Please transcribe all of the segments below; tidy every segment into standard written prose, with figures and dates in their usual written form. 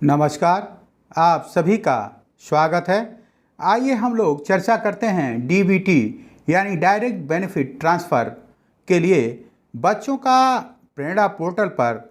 नमस्कार। आप सभी का स्वागत है। आइए हम लोग चर्चा करते हैं डीबीटी यानी डायरेक्ट बेनिफिट ट्रांसफ़र के लिए बच्चों का प्रेरणा पोर्टल पर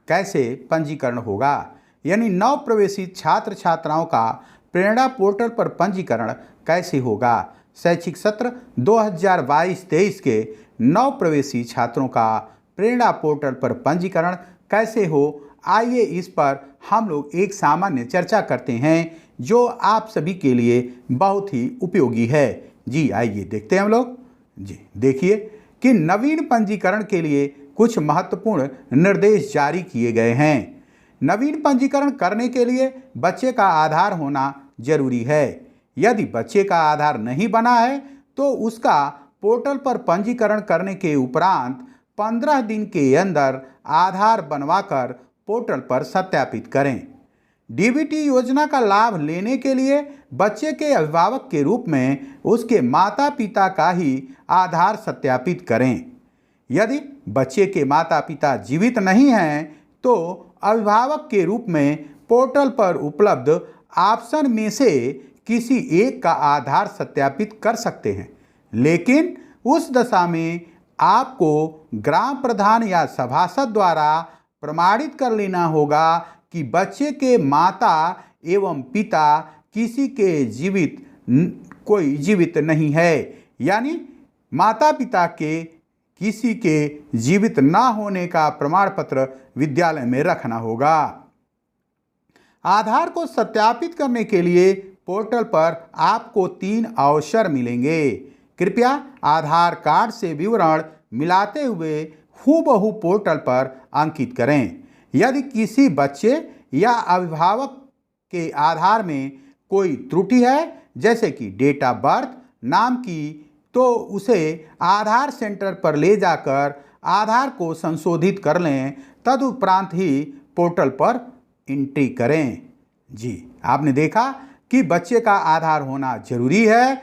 कैसे पंजीकरण होगा। यानी नव प्रवेशी छात्र छात्राओं का प्रेरणा पोर्टल पर पंजीकरण कैसे होगा। शैक्षिक सत्र 2022-23 के नव प्रवेशी छात्रों का प्रेरणा पोर्टल पर पंजीकरण कैसे हो, आइए इस पर हम लोग एक सामान्य चर्चा करते हैं जो आप सभी के लिए बहुत ही उपयोगी है। जी आइए देखते हैं हम लोग। जी देखिए कि नवीन पंजीकरण के लिए कुछ महत्वपूर्ण निर्देश जारी किए गए हैं। नवीन पंजीकरण करने के लिए बच्चे का आधार होना जरूरी है। यदि बच्चे का आधार नहीं बना है तो उसका पोर्टल पर पंजीकरण करने के उपरांत 15 दिन के अंदर आधार बनवाकर पोर्टल पर सत्यापित करें। डीबीटी योजना का लाभ लेने के लिए बच्चे के अभिभावक के रूप में उसके माता पिता का ही आधार सत्यापित करें। यदि बच्चे के माता पिता जीवित नहीं हैं तो अभिभावक के रूप में पोर्टल पर उपलब्ध ऑप्शन में से किसी एक का आधार सत्यापित कर सकते हैं, लेकिन उस दशा में आपको ग्राम प्रधान या सभासद द्वारा प्रमाणित कर लेना होगा कि बच्चे के माता एवं पिता किसी के कोई जीवित नहीं है। यानी माता पिता के किसी के जीवित ना होने का प्रमाण पत्र विद्यालय में रखना होगा। आधार को सत्यापित करने के लिए पोर्टल पर आपको 3 अवसर मिलेंगे। कृपया आधार कार्ड से विवरण मिलाते हुए हूबहू पोर्टल पर अंकित करें। यदि किसी बच्चे या अभिभावक के आधार में कोई त्रुटि है, जैसे कि डेट ऑफ बर्थ, नाम की, तो उसे आधार सेंटर पर ले जाकर आधार को संशोधित कर लें, तदुपरांत ही पोर्टल पर एंट्री करें। जी आपने देखा कि बच्चे का आधार होना जरूरी है।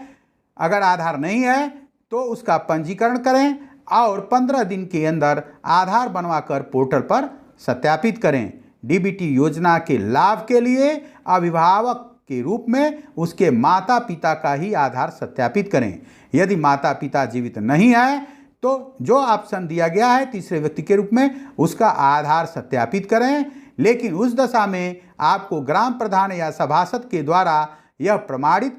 अगर आधार नहीं है तो उसका पंजीकरण करें और 15 दिन के अंदर आधार बनवाकर पोर्टल पर सत्यापित करें। डीबीटी योजना के लाभ के लिए अभिभावक के रूप में उसके माता पिता का ही आधार सत्यापित करें। यदि माता पिता जीवित नहीं है तो जो ऑप्शन दिया गया है तीसरे व्यक्ति के रूप में उसका आधार सत्यापित करें, लेकिन उस दशा में आपको ग्राम प्रधान या सभासद के द्वारा यह प्रमाणित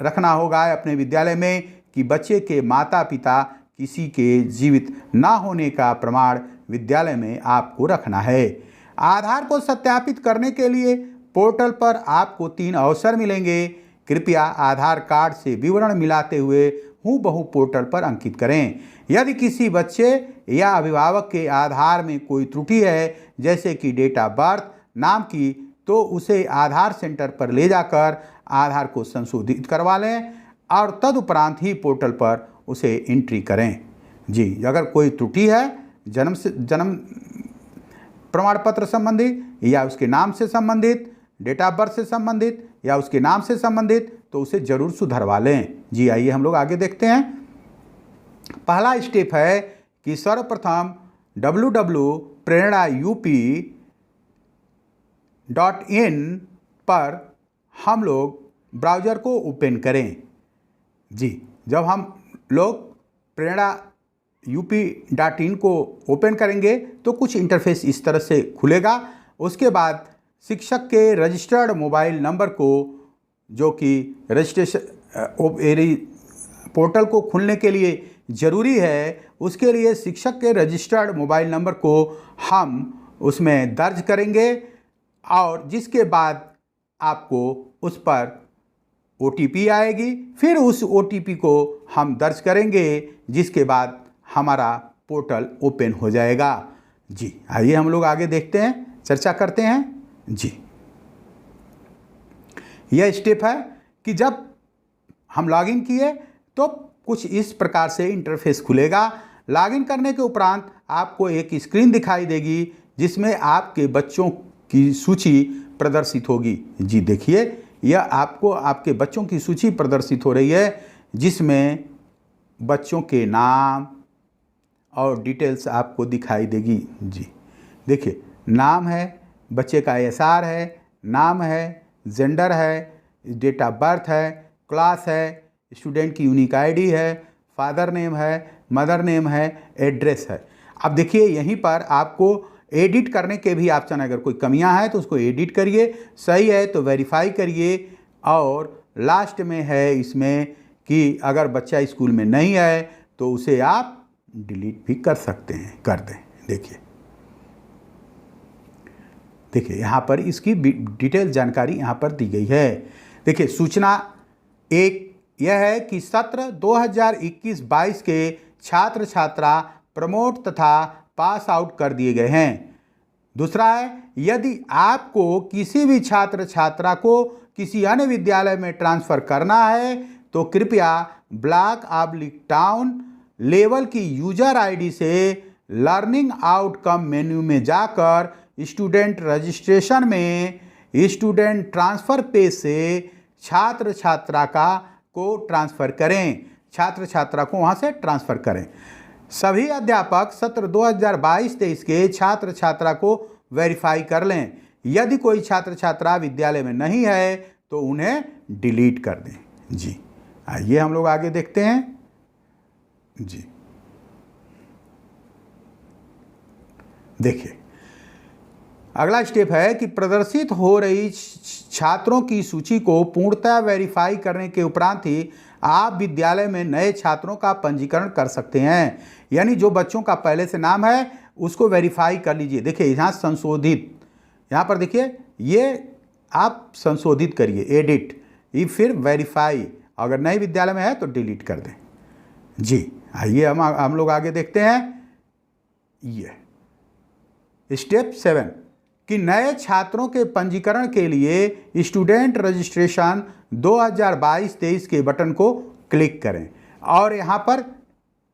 रखना होगा अपने विद्यालय में कि बच्चे के माता पिता किसी के जीवित ना होने का प्रमाण विद्यालय में आपको रखना है। आधार को सत्यापित करने के लिए पोर्टल पर आपको 3 अवसर मिलेंगे। कृपया आधार कार्ड से विवरण मिलाते हुए हूबहू पोर्टल पर अंकित करें। यदि किसी बच्चे या अभिभावक के आधार में कोई त्रुटि है, जैसे कि डेट ऑफ बर्थ, नाम की, तो उसे आधार सेंटर पर ले जाकर आधार को संशोधित करवा लें और तदुपरांत ही पोर्टल पर उसे एंट्री करें। जी अगर कोई त्रुटि है जन्म प्रमाण पत्र संबंधित या उसके नाम से संबंधित, डेट ऑफ बर्थ से संबंधित या उसके नाम से संबंधित, तो उसे जरूर सुधरवा लें। जी आइए हम लोग आगे देखते हैं। पहला स्टेप है कि सर्वप्रथम www.prerana.up.in पर हम लोग ब्राउज़र को ओपन करें। जी जब हम लोग प्रेरणा UP.in को ओपन करेंगे तो कुछ इंटरफेस इस तरह से खुलेगा। उसके बाद शिक्षक के रजिस्टर्ड मोबाइल नंबर को, जो कि रजिस्ट्रेशन पोर्टल को खुलने के लिए ज़रूरी है, उसके लिए शिक्षक के रजिस्टर्ड मोबाइल नंबर को हम उसमें दर्ज करेंगे और जिसके बाद आपको उस पर OTP आएगी। फिर उस OTP को हम दर्ज करेंगे, जिसके बाद हमारा पोर्टल ओपन हो जाएगा। जी आइए हम लोग आगे देखते हैं, चर्चा करते हैं। जी यह स्टेप है कि जब हम लॉगिन किए तो कुछ इस प्रकार से इंटरफेस खुलेगा। लॉगिन करने के उपरांत आपको एक स्क्रीन दिखाई देगी जिसमें आपके बच्चों की सूची प्रदर्शित होगी। जी देखिए यह आपको आपके बच्चों की सूची प्रदर्शित हो रही है, जिसमें बच्चों के नाम और डिटेल्स आपको दिखाई देगी। जी देखिए नाम है बच्चे का एसआर है, नाम है, जेंडर है, डेट ऑफ बर्थ है, क्लास है, स्टूडेंट की यूनिक आईडी है, फादर नेम है, मदर नेम है, एड्रेस है। अब देखिए यहीं पर आपको एडिट करने के भी ऑप्शन, अगर कोई कमियां हैं तो उसको एडिट करिए, सही है तो वेरीफाई करिए, और लास्ट में है इसमें कि अगर बच्चा स्कूल में नहीं है तो उसे आप डिलीट भी कर सकते हैं, कर दें। देखिए यहाँ पर इसकी डिटेल जानकारी यहाँ पर दी गई है। देखिए सूचना एक यह है कि सत्र 2021-22 के छात्र छात्रा प्रमोट तथा पास आउट कर दिए गए हैं। दूसरा है, यदि आपको किसी भी छात्र छात्रा को किसी अन्य विद्यालय में ट्रांसफ़र करना है तो कृपया ब्लॉक/टाउन लेवल की यूजर आईडी से लर्निंग आउटकम मेन्यू में जाकर स्टूडेंट रजिस्ट्रेशन में स्टूडेंट ट्रांसफ़र पेज से छात्र छात्रा को ट्रांसफ़र करें, छात्र छात्रा को वहाँ से ट्रांसफ़र करें। सभी अध्यापक सत्र 2022-23 के छात्र छात्रा को वेरीफाई कर लें। यदि कोई छात्र छात्रा विद्यालय में नहीं है तो उन्हें डिलीट कर दें। जी आइए हम लोग आगे देखते हैं। जी देखिए अगला स्टेप है कि प्रदर्शित हो रही छात्रों की सूची को पूर्णतः वेरीफाई करने के उपरांत ही आप विद्यालय में नए छात्रों का पंजीकरण कर सकते हैं। यानी जो बच्चों का पहले से नाम है उसको वेरीफाई कर लीजिए। देखिए यहाँ संशोधित, यहाँ पर देखिए ये आप संशोधित करिए, एडिट, ये फिर वेरीफाई, अगर नए विद्यालय में है तो डिलीट कर दें। जी आइए हम लोग आगे देखते हैं। ये स्टेप 7 कि नए छात्रों के पंजीकरण के लिए स्टूडेंट रजिस्ट्रेशन 2022-23 के बटन को क्लिक करें और यहाँ पर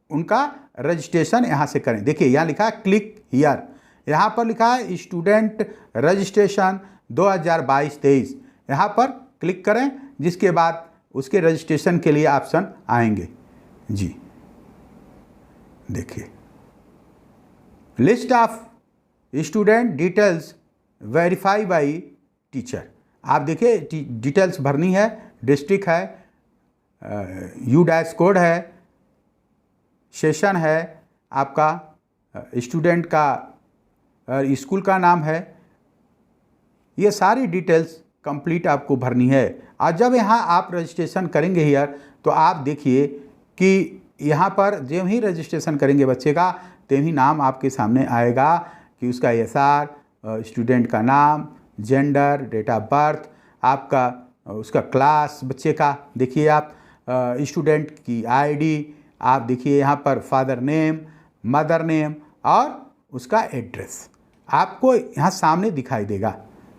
उनका रजिस्ट्रेशन यहाँ से करें। देखिए यहाँ लिखा है क्लिक हियर, यहाँ पर लिखा है स्टूडेंट रजिस्ट्रेशन 2022-23, यहाँ पर क्लिक करें, जिसके बाद उसके रजिस्ट्रेशन के लिए ऑप्शन आएंगे। जी देखिए list of student details verify by teacher, आप देखिए डिटेल्स भरनी है, डिस्ट्रिक्ट है, U- कोड है, सेशन है, आपका स्टूडेंट का स्कूल का नाम है, ये सारी डिटेल्स कंप्लीट आपको भरनी है। और जब यहाँ आप रजिस्ट्रेशन करेंगे हियर तो आप देखिए कि यहाँ पर जब ही रजिस्ट्रेशन करेंगे बच्चे का तब ही नाम आपके सामने आएगा कि उसका एसआर, स्टूडेंट का नाम, जेंडर, डेट ऑफ बर्थ, आपका उसका क्लास बच्चे का, देखिए आप स्टूडेंट की आईडी, आप देखिए यहाँ पर फादर नेम, मदर नेम और उसका एड्रेस आपको यहाँ सामने दिखाई देगा।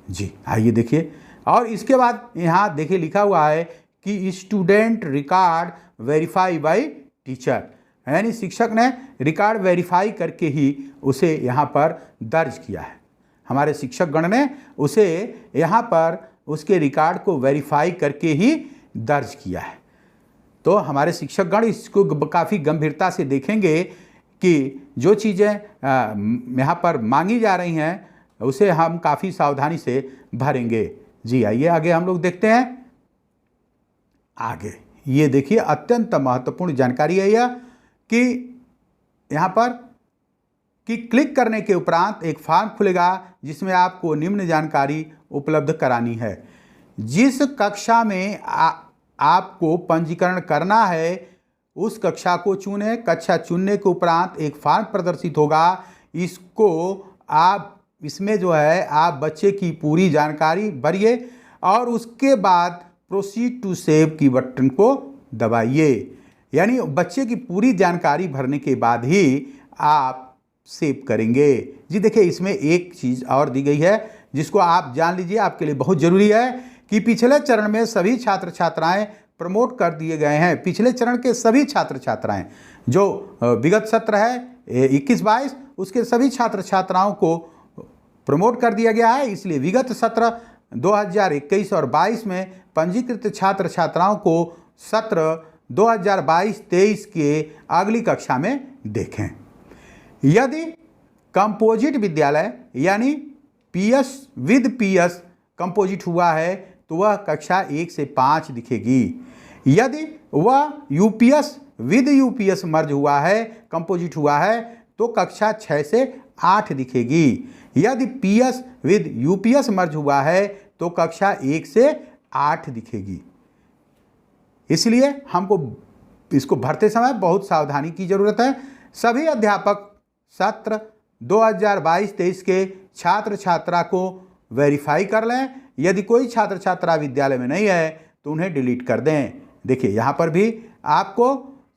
जी आइए देखिए, और इसके बाद यहाँ देखिए लिखा हुआ है कि student record verify by teacher, यानी शिक्षक ने रिकॉर्ड वेरीफाई करके ही उसे यहाँ पर दर्ज किया है। हमारे शिक्षक गण ने उसे यहाँ पर उसके रिकॉर्ड को वेरीफाई करके ही दर्ज किया है। तो हमारे शिक्षक गण इसको काफ़ी गंभीरता से देखेंगे कि जो चीज़ें यहाँ पर मांगी जा रही हैं उसे हम काफ़ी सावधानी से भरेंगे। जी आइए आगे हम लोग देखते हैं। आगे ये देखिए अत्यंत महत्वपूर्ण जानकारी है यह कि यहाँ पर कि क्लिक करने के उपरांत एक फॉर्म खुलेगा जिसमें आपको निम्न जानकारी उपलब्ध करानी है। जिस कक्षा में आपको पंजीकरण करना है उस कक्षा को चुनें। कक्षा चुनने के उपरांत एक फॉर्म प्रदर्शित होगा, इसको आप इसमें जो है आप बच्चे की पूरी जानकारी भरिए और उसके बाद प्रोसीड टू सेव की बटन को दबाइए। यानी बच्चे की पूरी जानकारी भरने के बाद ही आप सेव करेंगे। जी देखिए इसमें एक चीज़ और दी गई है जिसको आप जान लीजिए, आपके लिए बहुत ज़रूरी है कि पिछले चरण में सभी छात्र छात्राएं प्रमोट कर दिए गए हैं। पिछले चरण के सभी छात्र छात्राएं जो विगत सत्र है 21-22 उसके सभी छात्र छात्राओं को प्रमोट कर दिया गया है। इसलिए विगत सत्र 2021 और 22 में पंजीकृत छात्र छात्राओं को सत्र 2022-23 के अगली कक्षा में देखें। यदि कंपोजिट विद्यालय यानी PS विद PS कंपोजिट हुआ है तो वह कक्षा 1 से 5 दिखेगी। यदि वह UPS विद UPS मर्ज हुआ है, कंपोजिट हुआ है, तो कक्षा 6 से 8 दिखेगी। यदि PS विद UPS मर्ज हुआ है तो कक्षा 1 से 8 दिखेगी। इसलिए हमको इसको भरते समय बहुत सावधानी की ज़रूरत है। सभी अध्यापक सत्र 2022-23 के छात्र छात्रा को वेरीफाई कर लें। यदि कोई छात्र छात्रा विद्यालय में नहीं है तो उन्हें डिलीट कर दें। देखिए यहाँ पर भी आपको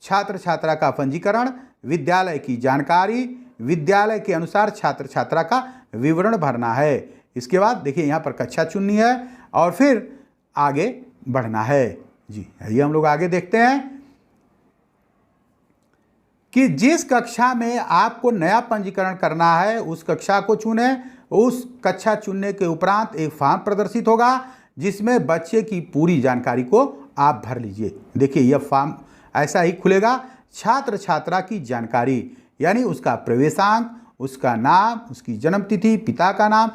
छात्र छात्रा का पंजीकरण, विद्यालय की जानकारी, विद्यालय के अनुसार छात्र छात्रा का विवरण भरना है। इसके बाद देखिए यहाँ पर कक्षा चुननी है और फिर आगे बढ़ना है। जी आइए हम लोग आगे देखते हैं कि जिस कक्षा में आपको नया पंजीकरण करना है उस कक्षा को चुनें। उस कक्षा चुनने के उपरांत एक फॉर्म प्रदर्शित होगा जिसमें बच्चे की पूरी जानकारी को आप भर लीजिए। देखिए यह फॉर्म ऐसा ही खुलेगा। छात्र छात्रा की जानकारी यानी उसका प्रवेशांक, उसका नाम, उसकी जन्मतिथि, पिता का नाम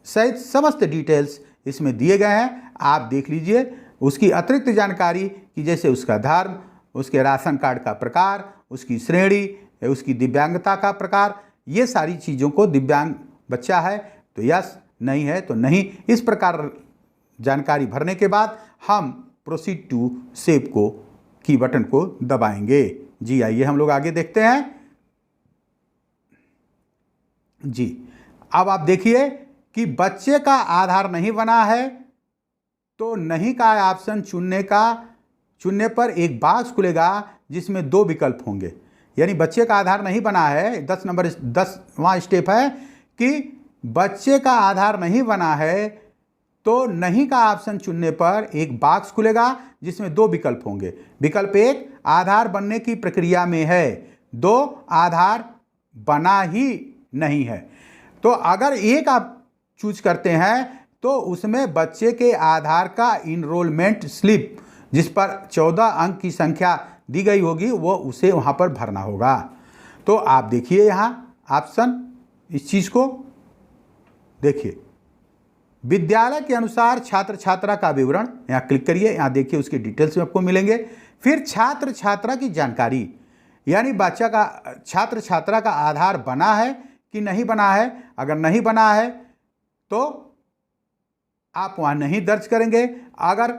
सहित समस्त डिटेल्स इसमें दिए गए हैं, आप देख लीजिए। उसकी अतिरिक्त जानकारी कि जैसे उसका धर्म, उसके राशन कार्ड का प्रकार, उसकी श्रेणी, उसकी दिव्यांगता का प्रकार, ये सारी चीज़ों को, दिव्यांग बच्चा है तो यस, नहीं है तो नहीं, इस प्रकार जानकारी भरने के बाद हम प्रोसीड टू सेव को की बटन को दबाएंगे। जी आइए हम लोग आगे देखते हैं। जी अब आप देखिए कि बच्चे का आधार नहीं बना है तो नहीं का ऑप्शन चुनने पर एक बॉक्स खुलेगा जिसमें 2 विकल्प होंगे। यानी बच्चे का आधार नहीं बना है, 10वां स्टेप है कि बच्चे का आधार नहीं बना है तो नहीं का ऑप्शन चुनने पर एक बॉक्स खुलेगा जिसमें 2 विकल्प होंगे। विकल्प 1 आधार बनने की प्रक्रिया में है, 2 आधार बना ही नहीं है। तो अगर एक आप चूज करते हैं तो उसमें बच्चे के आधार का इनरोलमेंट स्लिप जिस पर 14 अंक की संख्या दी गई होगी वो उसे वहाँ पर भरना होगा। तो आप देखिए यहाँ ऑप्शन, इस चीज़ को देखिए, विद्यालय के अनुसार छात्र छात्रा का विवरण, यहाँ क्लिक करिए, यहाँ देखिए उसके डिटेल्स आपको मिलेंगे। फिर छात्र छात्रा की जानकारी यानी बच्चा का, छात्र छात्रा का आधार बना है कि नहीं बना है। अगर नहीं बना है तो आप वहाँ नहीं दर्ज करेंगे। अगर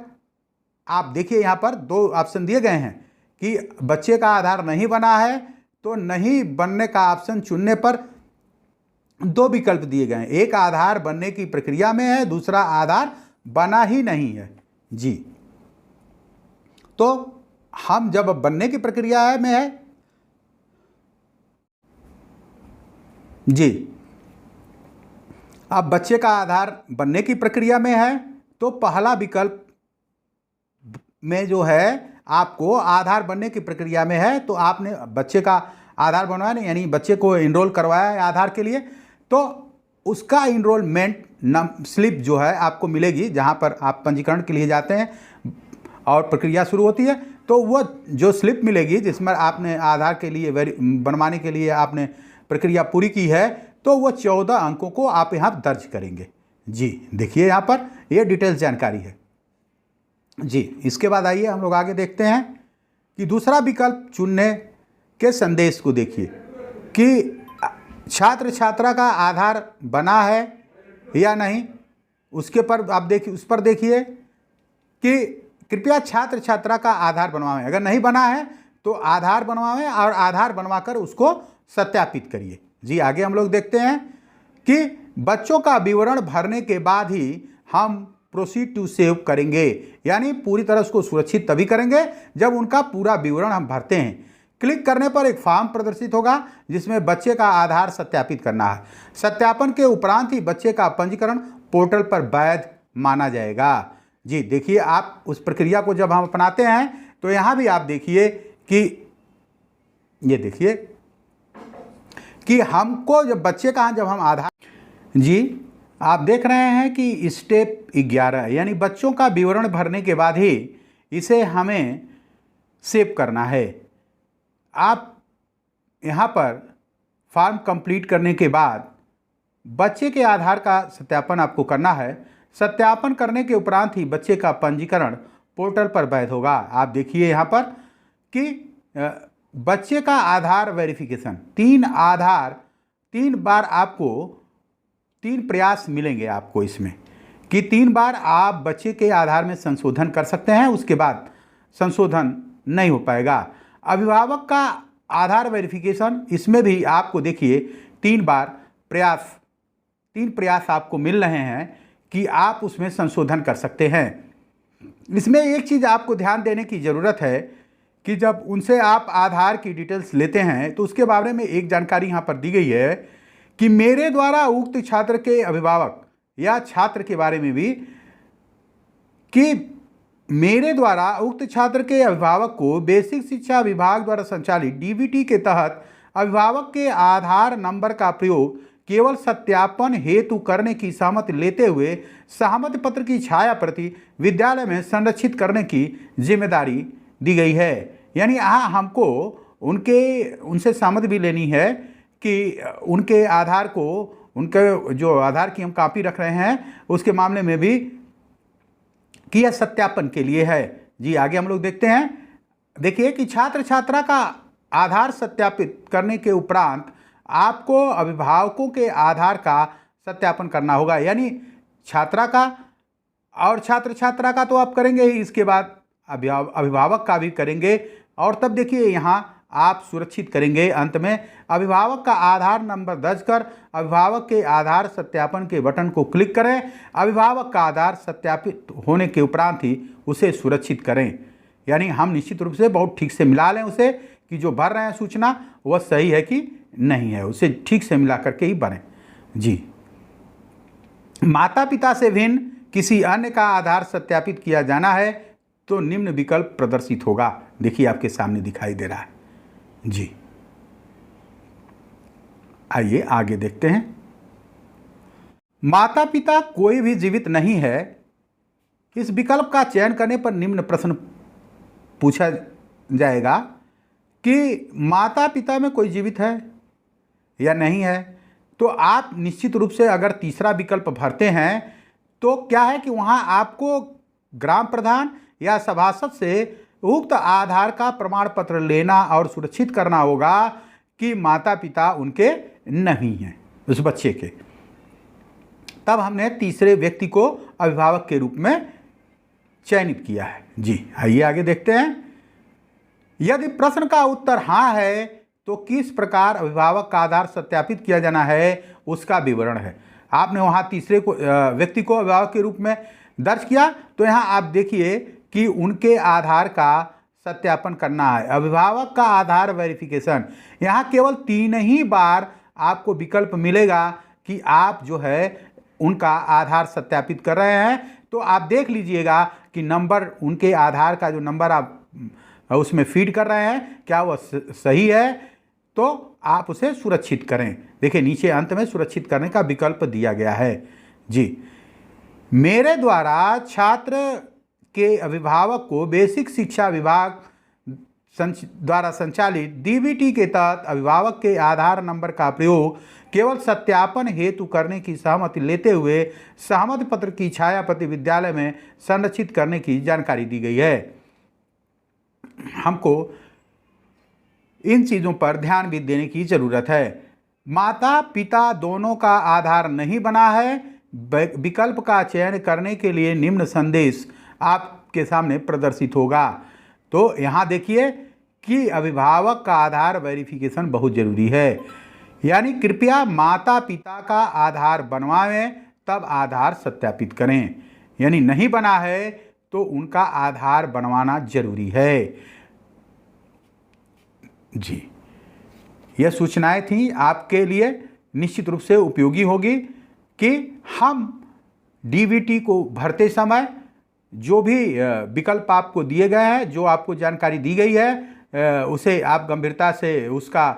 आप देखिए यहाँ पर 2 ऑप्शन दिए गए हैं कि बच्चे का आधार नहीं बना है तो नहीं बनने का ऑप्शन चुनने पर 2 विकल्प दिए गए हैं। एक आधार बनने की प्रक्रिया में है, दूसरा आधार बना ही नहीं है। जी तो हम जब बनने की प्रक्रिया में है, जी अब बच्चे का आधार बनने की प्रक्रिया में है तो पहला विकल्प में जो है आपको आधार बनने की प्रक्रिया में है तो आपने बच्चे का आधार बनवाया नहीं, यानी बच्चे को इनरोल करवाया है आधार के लिए, तो उसका इनरोलमेंट स्लिप जो है आपको मिलेगी जहां पर आप पंजीकरण के लिए जाते हैं और प्रक्रिया शुरू होती है। तो वो जो स्लिप मिलेगी जिसमें आपने आधार के लिए बनवाने के लिए आपने प्रक्रिया पूरी की है तो वो 14 अंकों को आप यहाँ दर्ज करेंगे। जी देखिए यहाँ पर ये डिटेल्स जानकारी है। जी इसके बाद आइए हम लोग आगे देखते हैं कि दूसरा विकल्प चुनने के संदेश को देखिए कि छात्र छात्रा का आधार बना है या नहीं, उसके पर आप देखिए, उस पर देखिए कि कृपया छात्र छात्रा का आधार बनवाएं। अगर नहीं बना है तो आधार बनवाएं और आधार बनवाकर उसको सत्यापित करिए। जी आगे हम लोग देखते हैं कि बच्चों का विवरण भरने के बाद ही हम प्रोसीड टू सेव करेंगे, यानी पूरी तरह उसको सुरक्षित तभी करेंगे जब उनका पूरा विवरण हम भरते हैं। क्लिक करने पर एक फॉर्म प्रदर्शित होगा जिसमें बच्चे का आधार सत्यापित करना है। सत्यापन के उपरांत ही बच्चे का पंजीकरण पोर्टल पर वैध माना जाएगा। जी देखिए आप उस प्रक्रिया को जब हम अपनाते हैं तो यहाँ भी आप देखिए कि ये देखिए कि हमको जब बच्चे का जब हम आधार, जी आप देख रहे हैं कि स्टेप 11 यानी बच्चों का विवरण भरने के बाद ही इसे हमें सेव करना है। आप यहाँ पर फॉर्म कंप्लीट करने के बाद बच्चे के आधार का सत्यापन आपको करना है। सत्यापन करने के उपरांत ही बच्चे का पंजीकरण पोर्टल पर वैध होगा। आप देखिए यहाँ पर कि बच्चे का आधार वेरिफिकेशन, 3 बार आपको 3 प्रयास मिलेंगे आपको इसमें, कि 3 बार आप बच्चे के आधार में संशोधन कर सकते हैं, उसके बाद संशोधन नहीं हो पाएगा। अभिभावक का आधार वेरिफिकेशन, इसमें भी आपको देखिए 3 प्रयास आपको मिल रहे हैं कि आप उसमें संशोधन कर सकते हैं। इसमें एक चीज़ आपको ध्यान देने की ज़रूरत है कि जब उनसे आप आधार की डिटेल्स लेते हैं तो उसके बारे में एक जानकारी यहाँ पर दी गई है कि मेरे द्वारा उक्त छात्र के अभिभावक या छात्र के बारे में भी, कि मेरे द्वारा उक्त छात्र के अभिभावक को बेसिक शिक्षा विभाग द्वारा संचालित डीबीटी के तहत अभिभावक के आधार नंबर का प्रयोग केवल सत्यापन हेतु करने की सहमति लेते हुए सहमति पत्र की छाया प्रति विद्यालय में संरक्षित करने की जिम्मेदारी दी गई है। यानी यहाँ हमको उनसे सहमति भी लेनी है कि उनके आधार को, उनके जो आधार की हम कॉपी रख रहे हैं उसके मामले में भी कि यह सत्यापन के लिए है। जी आगे हम लोग देखते हैं। देखिए कि छात्र छात्रा का आधार सत्यापित करने के उपरांत आपको अभिभावकों के आधार का सत्यापन करना होगा। यानी छात्रा का और छात्र छात्रा का तो आप करेंगे ही, इसके बाद अभिभावक का भी करेंगे। और तब देखिए यहाँ आप सुरक्षित करेंगे अंत में अभिभावक का आधार नंबर दर्ज कर अभिभावक के आधार सत्यापन के बटन को क्लिक करें। अभिभावक का आधार सत्यापित होने के उपरांत ही उसे सुरक्षित करें। यानी हम निश्चित रूप से बहुत ठीक से मिला लें उसे कि जो भर रहे हैं सूचना वह सही है कि नहीं है, उसे ठीक से मिला करके ही भरें। जी, माता पिता से भिन्न किसी अन्य का आधार सत्यापित किया जाना है तो निम्न विकल्प प्रदर्शित होगा। देखिए आपके सामने दिखाई दे रहा है। जी आइए आगे देखते हैं। माता पिता कोई भी जीवित नहीं है, इस विकल्प का चयन करने पर निम्न प्रश्न पूछा जाएगा कि माता पिता में कोई जीवित है या नहीं है। तो आप निश्चित रूप से अगर तीसरा विकल्प भरते हैं तो क्या है कि वहाँ आपको ग्राम प्रधान या सभासद से उक्त आधार का प्रमाण पत्र लेना और सुरक्षित करना होगा कि माता पिता उनके नहीं हैं, उस बच्चे के। तब हमने तीसरे व्यक्ति को अभिभावक के रूप में चयनित किया है। जी आइए आगे देखते हैं। यदि प्रश्न का उत्तर हाँ है तो किस प्रकार अभिभावक का आधार सत्यापित किया जाना है उसका विवरण है। आपने वहाँ तीसरे व्यक्ति को अभिभावक के रूप में दर्ज किया तो यहाँ आप देखिए कि उनके आधार का सत्यापन करना है। अभिभावक का आधार वेरिफिकेशन, यहाँ केवल 3 ही बार आपको विकल्प मिलेगा कि आप जो है उनका आधार सत्यापित कर रहे हैं। तो आप देख लीजिएगा कि नंबर, उनके आधार का जो नंबर आप उसमें फीड कर रहे हैं क्या वह सही है, तो आप उसे सुरक्षित करें। देखिए नीचे अंत में सुरक्षित करने का विकल्प दिया गया है। जी, मेरे द्वारा छात्र के अभिभावक को बेसिक शिक्षा विभाग द्वारा संचालित डीबीटी के तहत अभिभावक के आधार नंबर का प्रयोग केवल सत्यापन हेतु करने की सहमति लेते हुए सहमति पत्र की छाया प्रति विद्यालय में संरक्षित करने की जानकारी दी गई है। हमको इन चीज़ों पर भी भी देने की ज़रूरत है। माता पिता दोनों का आधार नहीं बना है। विकल्प का चयन करने के लिए निम्न संदेश आपके सामने प्रदर्शित होगा। तो यहाँ देखिए कि अभिभावक का आधार वेरिफिकेशन बहुत ज़रूरी है। यानी कृपया माता पिता का आधार बनवाएं तब आधार सत्यापित करें। यानी नहीं बना है तो उनका आधार बनवाना जरूरी है। जी, यह सूचनाएं थी आपके लिए, निश्चित रूप से उपयोगी होगी कि हम डीबीटी को भरते समय जो भी विकल्प आपको दिए गए हैं, जो आपको जानकारी दी गई है, उसे आप गंभीरता से उसका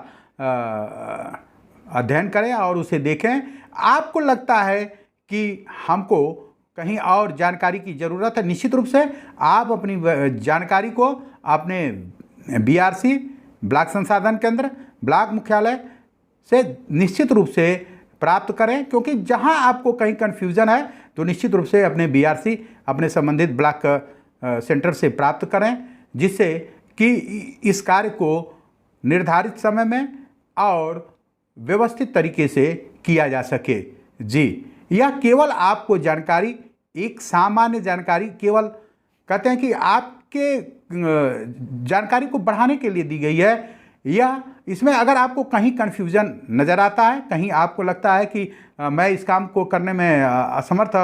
अध्ययन करें और उसे देखें। आपको लगता है कि हमको कहीं और जानकारी की ज़रूरत है, निश्चित रूप से आप अपनी जानकारी को अपने बीआरसी ब्लॉक संसाधन केंद्र, ब्लॉक मुख्यालय से निश्चित रूप से प्राप्त करें, क्योंकि जहां आपको कहीं कन्फ्यूज़न है तो निश्चित रूप से अपने बीआरसी अपने संबंधित ब्लॉक सेंटर से प्राप्त करें, जिससे कि इस कार्य को निर्धारित समय में और व्यवस्थित तरीके से किया जा सके। जी, यह केवल आपको जानकारी, एक सामान्य जानकारी, केवल कहते हैं कि आपके जानकारी को बढ़ाने के लिए दी गई है। या इसमें अगर आपको कहीं कन्फ्यूज़न नज़र आता है, कहीं आपको लगता है कि मैं इस काम को करने में असमर्थ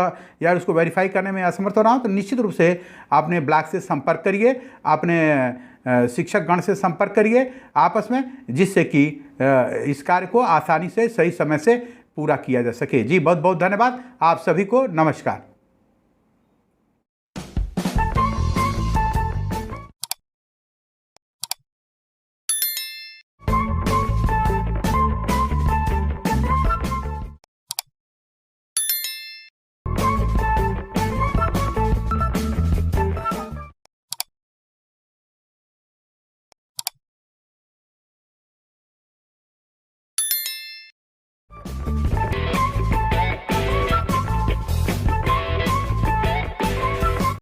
या उसको वेरीफाई करने में असमर्थ हो रहा हूँ, तो निश्चित रूप से अपने ब्लॉक से संपर्क करिए, अपने शिक्षक गण से संपर्क करिए आपस में, जिससे कि इस कार्य को आसानी से सही समय से पूरा किया जा सके। जी, बहुत बहुत धन्यवाद आप सभी को। नमस्कार।